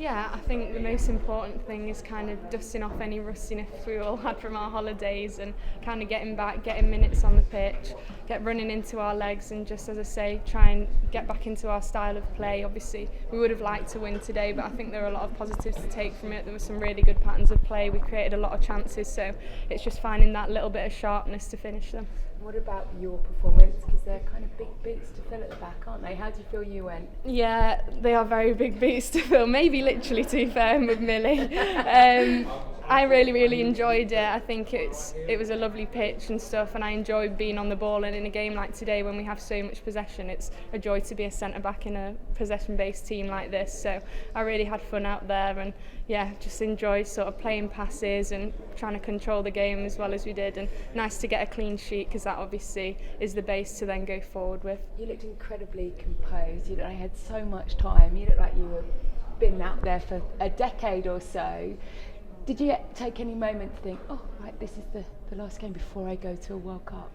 Yeah, I think the most important thing is kind of dusting off any rustiness we all had from our holidays and kind of getting back, getting minutes on the pitch, get running into our legs and just, as I say, try and get back into our style of play. Obviously, we would have liked to win today, but I think there are a lot of positives to take from it. There were some really good patterns of play. We created a lot of chances, so it's just finding that little bit of sharpness to finish them. What about your performance? Because they're kind of big boots to fill at the back, aren't they? How do you feel you went? Yeah, they are very big boots to fill. Maybe literally, to be fair, with Millie. I really enjoyed it. I think it was a lovely pitch and stuff, and I enjoyed being on the ball. And in a game like today, when we have so much possession, it's a joy to be a centre back in a possession-based team like this. So I really had fun out there, and yeah, just enjoyed sort of playing passes and trying to control the game as well as we did. And nice to get a clean sheet, because that obviously is the base to then go forward with. You looked incredibly composed. You looked like you had so much time. You looked like you were been out there for a decade or so. Did you take any moment to think, oh, right, this is the last game before I go to a World Cup?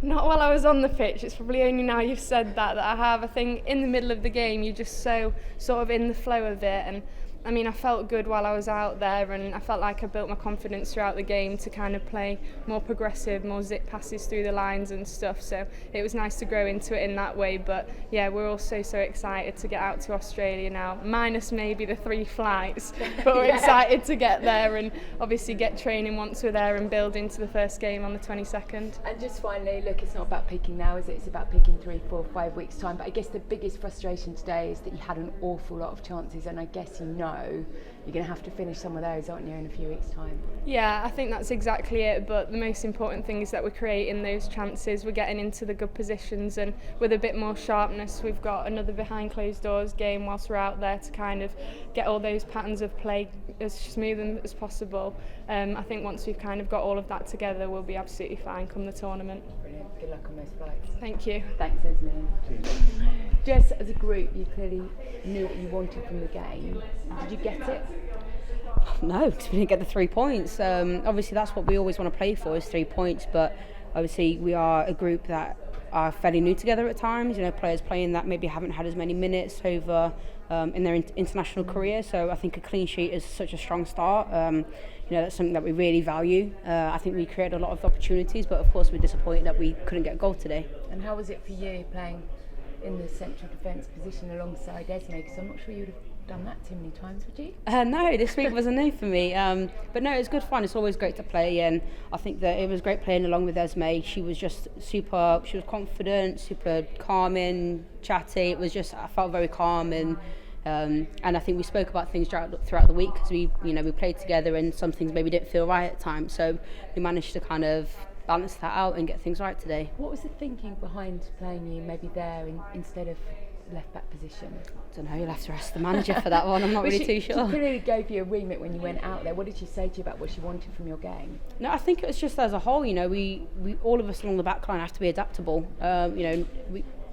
Not while I was on the pitch. It's probably only now you've said that I have. I think in the middle of the game, you're just so sort of in the flow of it. And I mean, I felt good while I was out there, and I felt like I built my confidence throughout the game to kind of play more progressive, more zip passes through the lines and stuff. So it was nice to grow into it in that way. But yeah, we're all so excited to get out to Australia now, minus maybe the 3 flights. But we're excited to get there and obviously get training once we're there and build into the first game on the 22nd. And just finally, look, it's not about picking now, is it? It's about picking 3, 4, 5 weeks' time. But I guess the biggest frustration today is that you had an awful lot of chances, and I guess you know you're going to have to finish some of those, aren't you, in a few weeks' time? Yeah, I think that's exactly it, but the most important thing is that we're creating those chances, we're getting into the good positions, and with a bit more sharpness, we've got another behind closed doors game whilst we're out there to kind of get all those patterns of play as smooth as possible. I think once we've kind of got all of that together, we'll be absolutely fine come the tournament. Brilliant. Good luck on those flights. Thank you. Thanks, Esme. Jess, as a group, you clearly knew what you wanted from the game. Did you get it? No, because we didn't get the 3 points. Obviously, that's what we always want to play for, is 3 points. But obviously, we are a group that are fairly new together at times. You know, players playing that maybe haven't had as many minutes over in their international career. So I think a clean sheet is such a strong start. You know, that's something that we really value. I think we created a lot of opportunities, but of course, we're disappointed that we couldn't get a goal today. And how was it for you playing in the central defence position alongside Esme? Because I'm not sure you would have done that too many times, would you? No, this week was a no for me. But no, it's good fun. It's always great to play, and I think that it was great playing along with Esme. She was just super. She was confident, super calming, chatty. It was just, I felt very calm, and I think we spoke about things throughout the week, because we played together, and some things maybe didn't feel right at times. So we managed to kind of balance that out and get things right today. What was the thinking behind playing you maybe there instead of left back position? I don't know, you'll have to ask the manager for that one. I'm not really too sure. She clearly gave you a remit when you went out there. What did she say to you about what she wanted from your game? No, I think it was just as a whole, we all of us along the back line have to be adaptable.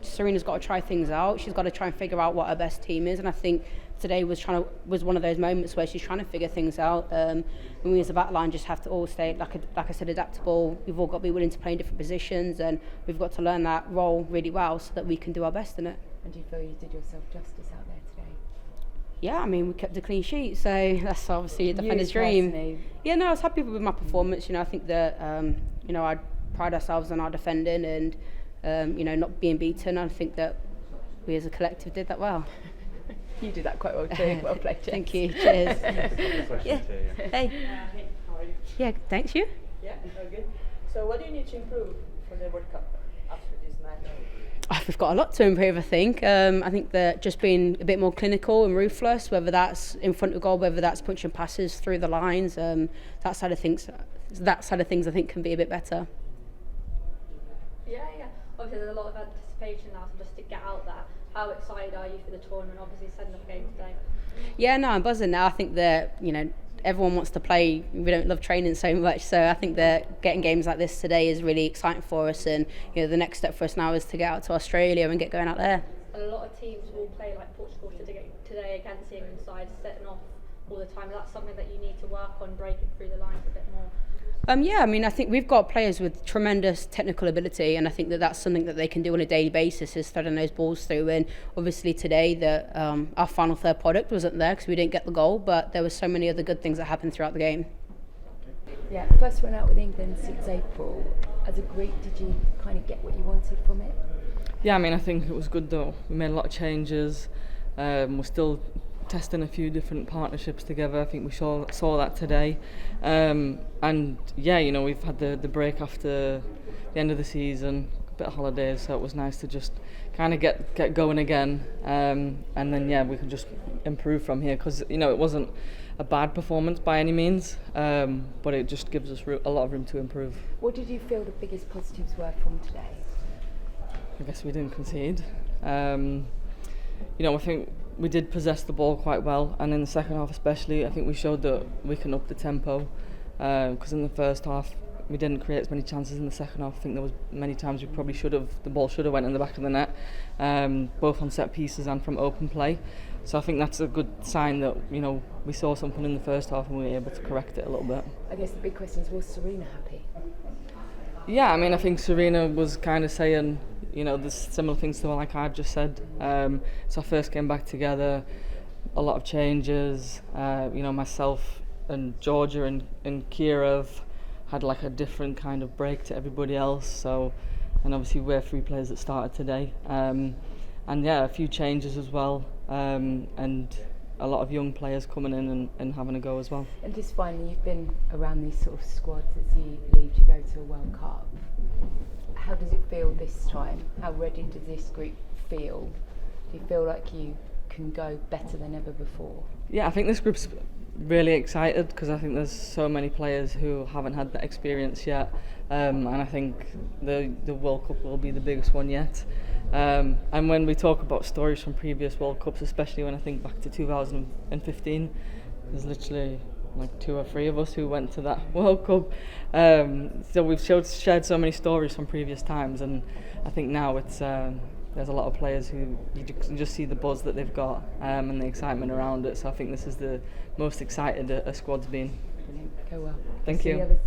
Serena's got to try things out. She's got to try and figure out what her best team is, and I think today was one of those moments where she's trying to figure things out. And we as a back line just have to all stay, like I said, adaptable. We've all got to be willing to play in different positions, and we've got to learn that role really well so that we can do our best in it. And do you feel you did yourself justice out there today? Yeah, I mean, we kept a clean sheet, so that's obviously a defender's dream. Yeah, no, I was happy with my performance. I think that I pride ourselves on our defending and not being beaten. I think that we as a collective did that well. You did that quite well too. Well played, Jess. Thank you. Cheers. Yeah. Hey. Hey, how are you? Yeah, thanks. You? Yeah, very good. So what do you need to improve for the World Cup after this match? We've got a lot to improve, I think. I think that just being a bit more clinical and ruthless, whether that's in front of goal, whether that's punching passes through the lines, that side of things I think can be a bit better. Yeah. Obviously there's a lot of anticipation now, so just to get out there. How excited are you for the tournament, obviously setting up a game today? Yeah, no, I'm buzzing now. I think that, everyone wants to play. We don't love training so much, so I think that getting games like this today is really exciting for us, and the next step for us now is to get out to Australia and get going out there. A lot of teams will play like Portugal today against the England side, setting off all the time. Is that something that you need to work on, breaking through the lines a bit more? Yeah, I mean, I think we've got players with tremendous technical ability, and I think that that's something that they can do on a daily basis, is threading those balls through. And obviously today, our final third product wasn't there because we didn't get the goal, but there were so many other good things that happened throughout the game. Yeah, first one out with England since April. As a group, did you kind of get what you wanted from it? Yeah, I mean, I think it was good though. We made a lot of changes. We're still testing a few different partnerships together. I think we saw that today. And yeah, you know, we've had the break after the end of the season, a bit of holidays, so it was nice to just kind of get going again. And then yeah, we can just improve from here, because you know, it wasn't a bad performance by any means, but it just gives us a lot of room to improve. What did you feel the biggest positives were from today? I guess we didn't concede. You know, I think we did possess the ball quite well, and in the second half especially, I think we showed that we can up the tempo, because in the first half we didn't create as many chances. In the second half, I think there was many times we probably the ball should have went in the back of the net, both on set pieces and from open play. So I think that's a good sign that, you know, we saw something in the first half and we were able to correct it a little bit. I guess the big question is, was Serena happy? Yeah, I mean, I think Serena was kind of saying, you know, there's similar things to like I've just said. It's our first game back together, a lot of changes. You know, myself and Georgia and Kira had like a different kind of break to everybody else. So, and obviously we're 3 players that started today. And yeah, a few changes as well. And a lot of young players coming in and having a go as well. And just finally, you've been around these sort of squads as you leave to go to a World Cup. How does it feel this time? How ready does this group feel? Do you feel like you can go better than ever before? Yeah, I think this group's really excited, because I think there's so many players who haven't had that experience yet, and I think the World Cup will be the biggest one yet. And when we talk about stories from previous World Cups, especially when I think back to 2015, there's literally like 2 or 3 of us who went to that World Cup. So we've shared so many stories from previous times, and I think now it's there's a lot of players who you just see the buzz that they've got, and the excitement around it. So I think this is the most excited a squad's been. Brilliant. Go well. Thank you.